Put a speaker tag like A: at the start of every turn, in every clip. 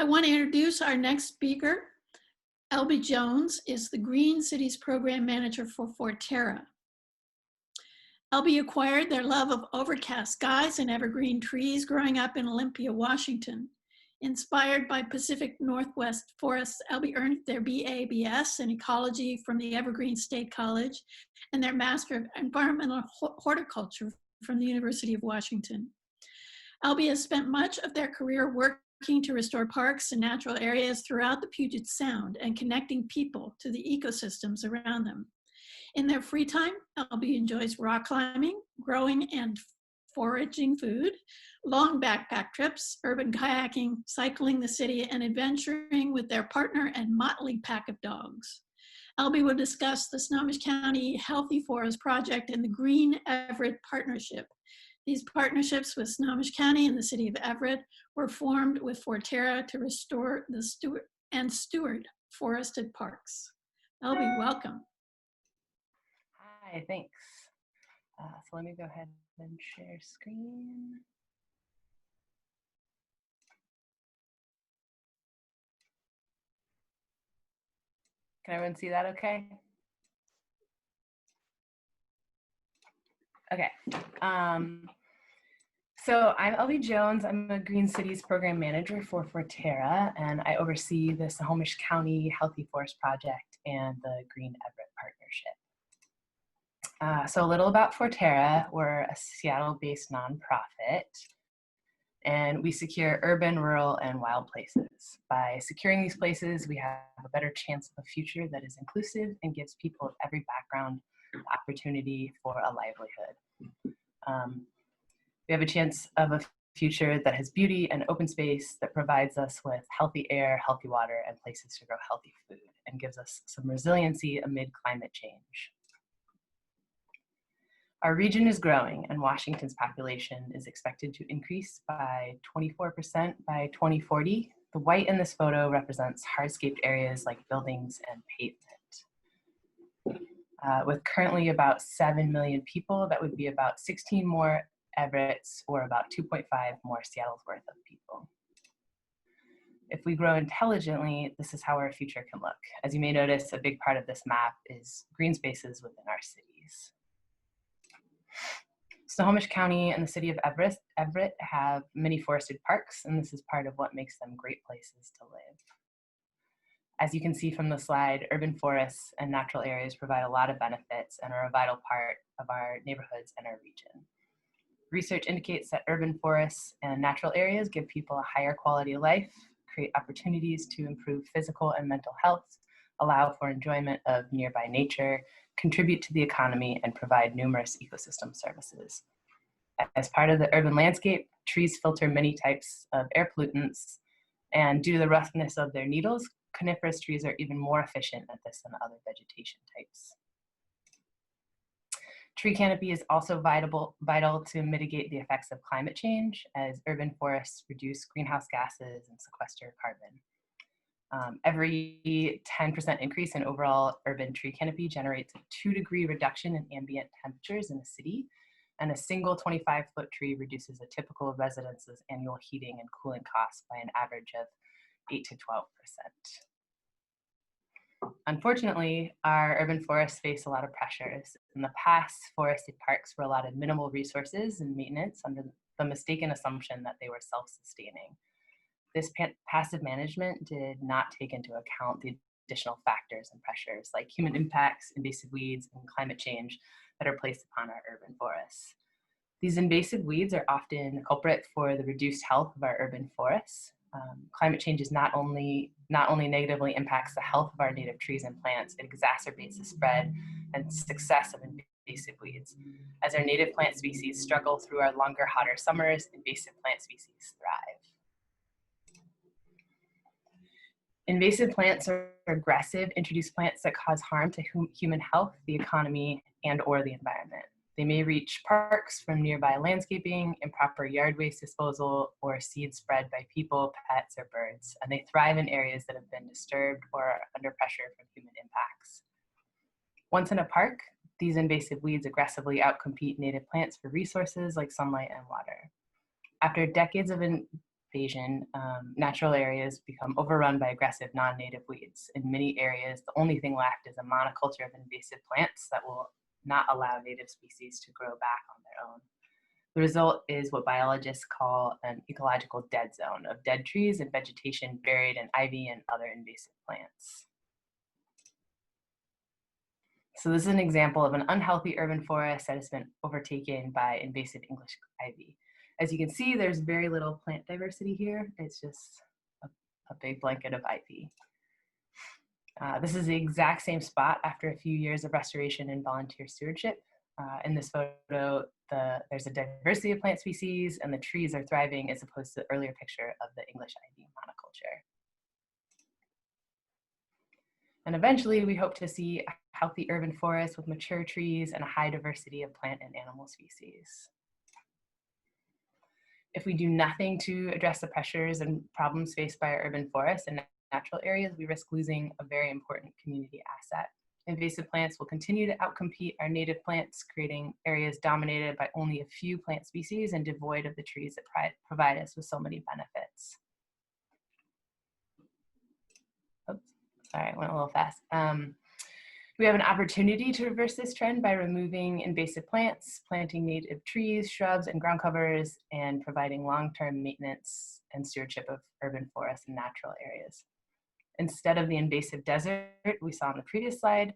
A: want to introduce our next speaker. Elby Jones is the Green Cities Program Manager for Forterra. Elby acquired their love of overcast skies and evergreen trees growing up in Olympia, Washington. Inspired by Pacific Northwest forests, Elby earned their BA/BS in ecology from the Evergreen State College and their Master of Environmental Horticulture from the University of Washington. Elby has spent much of their career working to restore parks and natural areas throughout the Puget Sound and connecting people to the ecosystems around them. In their free time, Elby enjoys rock climbing, growing and foraging food, long backpack trips, urban kayaking, cycling the city, and adventuring with their partner and motley pack of dogs. Elby will discuss the Snohomish County Healthy Forest Project and the Green Everett Partnership. These partnerships with Snohomish County and the city of Everett were formed with Forterra to restore the steward forested parks. Elby, welcome.
B: Hi, thanks. So let me go ahead and share screen. Can everyone see that okay? Okay. So I'm Elby Jones. I'm a Green Cities Program Manager for Forterra, and I oversee the Snohomish County Healthy Forest Project and the Green Everett Partnership. So a little about Forterra. We're a Seattle-based nonprofit, and we secure urban, rural, and wild places. By securing these places, we have a better chance of a future that is inclusive and gives people of every background the opportunity for a livelihood. We have a chance of a future that has beauty and open space, that provides us with healthy air, healthy water, and places to grow healthy food, and gives us some resiliency amid climate change. Our region is growing, and Washington's population is expected to increase by 24% by 2040. The white in this photo represents hardscaped areas like buildings and pavement. With currently about 7 million people, that would be about 16 more Everett's, or about 2.5 more Seattle's worth of people. If we grow intelligently, this is how our future can look. As you may notice, a big part of this map is green spaces within our cities. Snohomish County and the city of Everett have many forested parks, and this is part of what makes them great places to live. As you can see from the slide, urban forests and natural areas provide a lot of benefits and are a vital part of our neighborhoods and our region. Research indicates that urban forests and natural areas give people a higher quality of life, create opportunities to improve physical and mental health, allow for enjoyment of nearby nature, contribute to the economy, and provide numerous ecosystem services. As part of the urban landscape, trees filter many types of air pollutants, and due to the roughness of their needles, coniferous trees are even more efficient at this than other vegetation types. Tree canopy is also vital to mitigate the effects of climate change, as urban forests reduce greenhouse gases and sequester carbon. Every 10% increase in overall urban tree canopy generates a 2-degree reduction in ambient temperatures in a city, and a single 25-foot tree reduces a typical residence's annual heating and cooling costs by an average of 8 to 12%. Unfortunately, our urban forests face a lot of pressures. In the past, forested parks were allotted minimal resources and maintenance under the mistaken assumption that they were self-sustaining. This passive management did not take into account the additional factors and pressures like human impacts, invasive weeds, and climate change that are placed upon our urban forests. These invasive weeds are often a culprit for the reduced health of our urban forests. Climate change is not only negatively impacts the health of our native trees and plants, it exacerbates the spread and success of invasive weeds. As our native plant species struggle through our longer, hotter summers, invasive plant species thrive. Invasive plants are aggressive, introduced plants that cause harm to human health, the economy, and/or the environment. They may reach parks from nearby landscaping, improper yard waste disposal, or seeds spread by people, pets, or birds, and they thrive in areas that have been disturbed or are under pressure from human impacts. Once in a park, these invasive weeds aggressively outcompete native plants for resources like sunlight and water. After decades of invasion, natural areas become overrun by aggressive non-native weeds. In many areas, the only thing left is a monoculture of invasive plants that will not allow native species to grow back on their own. The result is what biologists call an ecological dead zone of dead trees and vegetation buried in ivy and other invasive plants. So this is an example of an unhealthy urban forest that has been overtaken by invasive English ivy. As you can see, there's very little plant diversity here. It's just a big blanket of ivy. This is the exact same spot after a few years of restoration and volunteer stewardship. In this photo, there's a diversity of plant species and the trees are thriving as opposed to the earlier picture of the English ivy monoculture. And eventually, we hope to see a healthy urban forest with mature trees and a high diversity of plant and animal species. If we do nothing to address the pressures and problems faced by our urban forests and natural areas, we risk losing a very important community asset. Invasive plants will continue to outcompete our native plants, creating areas dominated by only a few plant species and devoid of the trees that provide us with so many benefits. Oops, sorry, I went a little fast. We have an opportunity to reverse this trend by removing invasive plants, planting native trees, shrubs, and ground covers, and providing long-term maintenance and stewardship of urban forests and natural areas. Instead of the invasive desert we saw on the previous slide,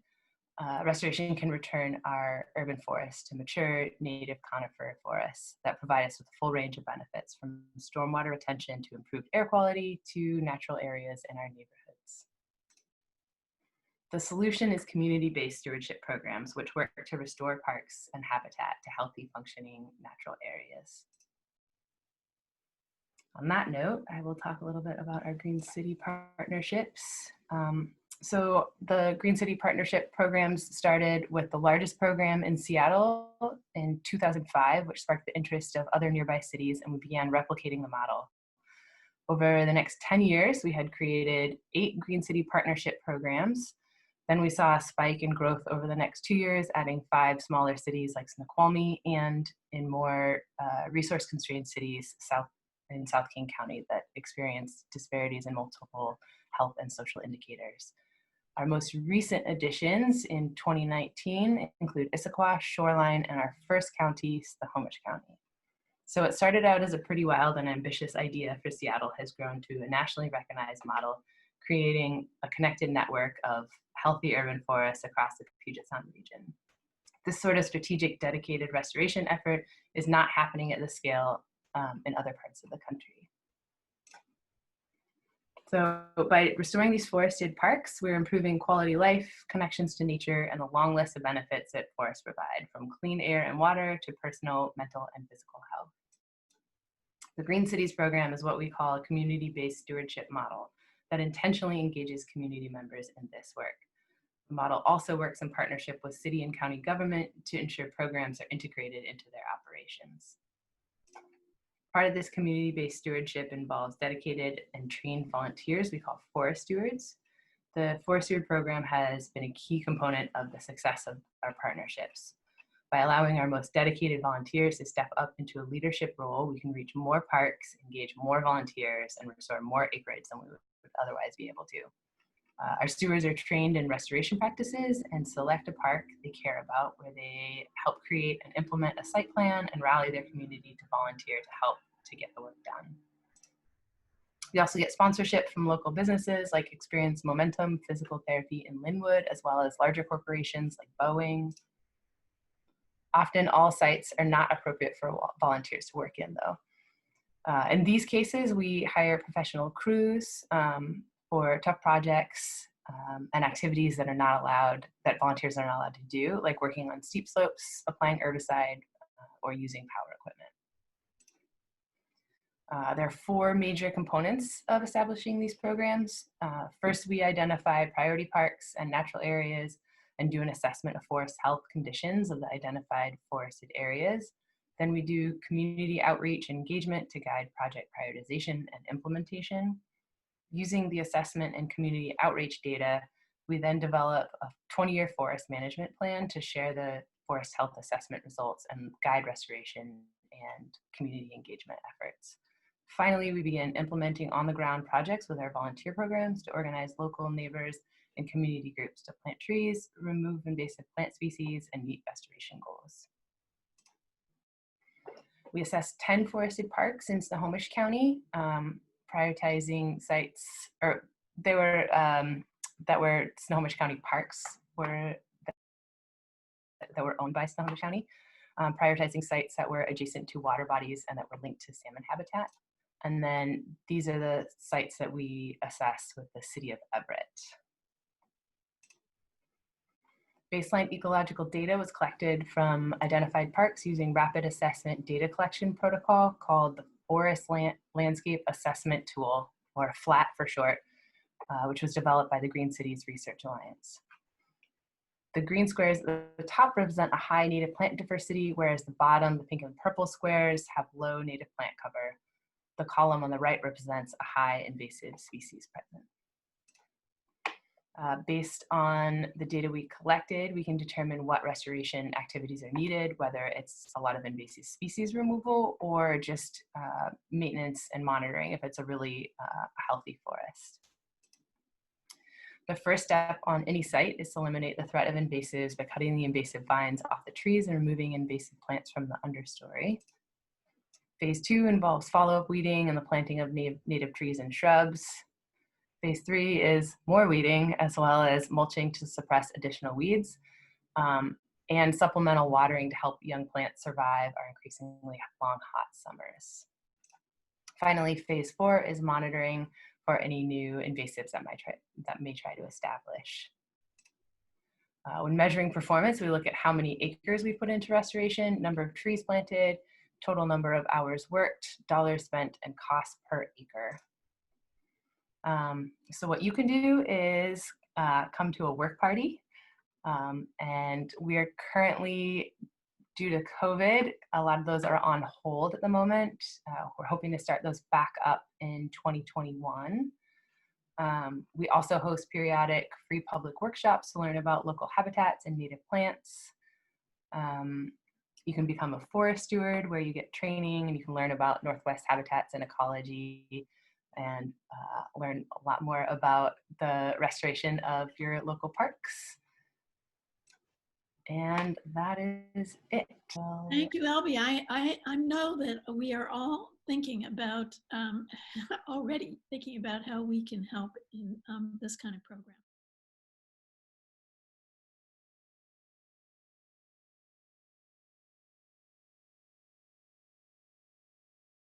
B: restoration can return our urban forests to mature native conifer forests that provide us with a full range of benefits, from stormwater retention to improved air quality to natural areas in our neighborhoods. The solution is community-based stewardship programs, which work to restore parks and habitat to healthy, functioning natural areas. On that note, I will talk a little bit about our Green City partnerships. So the Green City Partnership programs started with the largest program in Seattle in 2005, which sparked the interest of other nearby cities, and we began replicating the model. Over the next 10 years, we had created 8 Green City Partnership programs. Then we saw a spike in growth over the next 2 years, adding 5 smaller cities like Snoqualmie, and in more resource-constrained cities in South King County that experienced disparities in multiple health and social indicators. Our most recent additions in 2019 include Issaquah, Shoreline, and our first county, Snohomish County. So it started out as a pretty wild and ambitious idea for Seattle, has grown to a nationally recognized model, creating a connected network of healthy urban forests across the Puget Sound region. This sort of strategic, dedicated restoration effort is not happening at this scale in other parts of the country. So by restoring these forested parks, we're improving quality life, connections to nature, and the long list of benefits that forests provide, from clean air and water to personal, mental, and physical health. The Green Cities program is what we call a community-based stewardship model that intentionally engages community members in this work. The model also works in partnership with city and county government to ensure programs are integrated into their operations. Part of this community-based stewardship involves dedicated and trained volunteers we call forest stewards. The Forest Steward program has been a key component of the success of our partnerships. By allowing our most dedicated volunteers to step up into a leadership role, we can reach more parks, engage more volunteers, and restore more acreage than we would otherwise be able to. Our stewards are trained in restoration practices and select a park they care about, where they help create and implement a site plan and rally their community to volunteer to help to get the work done. We also get sponsorship from local businesses like Experience Momentum Physical Therapy in Linwood, as well as larger corporations like Boeing. Often all sites are not appropriate for volunteers to work in, though. In these cases, we hire professional crews for tough projects and activities that volunteers are not allowed to do, like working on steep slopes, applying herbicide, or using power equipment. There are 4 major components of establishing these programs. First, we identify priority parks and natural areas and do an assessment of forest health conditions of the identified forested areas. Then we do community outreach and engagement to guide project prioritization and implementation. Using the assessment and community outreach data, we then develop a 20-year forest management plan to share the forest health assessment results and guide restoration and community engagement efforts. Finally, we began implementing on-the-ground projects with our volunteer programs to organize local neighbors and community groups to plant trees, remove invasive plant species, and meet restoration goals. We assessed 10 forested parks in Snohomish County, prioritizing sites, or they were that were Snohomish County parks that were owned by Snohomish County, prioritizing sites that were adjacent to water bodies and that were linked to salmon habitat. And then these are the sites that we assessed with the city of Everett. Baseline ecological data was collected from identified parks using rapid assessment data collection protocol called the Forest Landscape Assessment Tool, or FLAT for short, which was developed by the Green Cities Research Alliance. The green squares at the top represent a high native plant diversity, whereas the bottom, the pink and purple squares, have low native plant cover. The column on the right represents a high invasive species present. Based on the data we collected, we can determine what restoration activities are needed, whether it's a lot of invasive species removal or just maintenance and monitoring if it's a really healthy forest. The first step on any site is to eliminate the threat of invasives by cutting the invasive vines off the trees and removing invasive plants from the understory. Phase 2 involves follow-up weeding and the planting of native trees and shrubs. Phase 3 is more weeding, as well as mulching to suppress additional weeds, and supplemental watering to help young plants survive our increasingly long, hot summers. Finally, Phase 4 is monitoring for any new invasives that may try to establish. When measuring performance, we look at how many acres we put into restoration, number of trees planted, total number of hours worked, dollars spent, and cost per acre. So what you can do is come to a work party, and we are currently, due to COVID, a lot of those are on hold at the moment. We're hoping to start those back up in 2021. We also host periodic free public workshops to learn about local habitats and native plants. You can become a forest steward where you get training and you can learn about Northwest habitats and ecology and learn a lot more about the restoration of your local parks. And that is it.
A: Thank you, Elby. I know that we are all thinking about, already thinking about how we can help in this kind of program.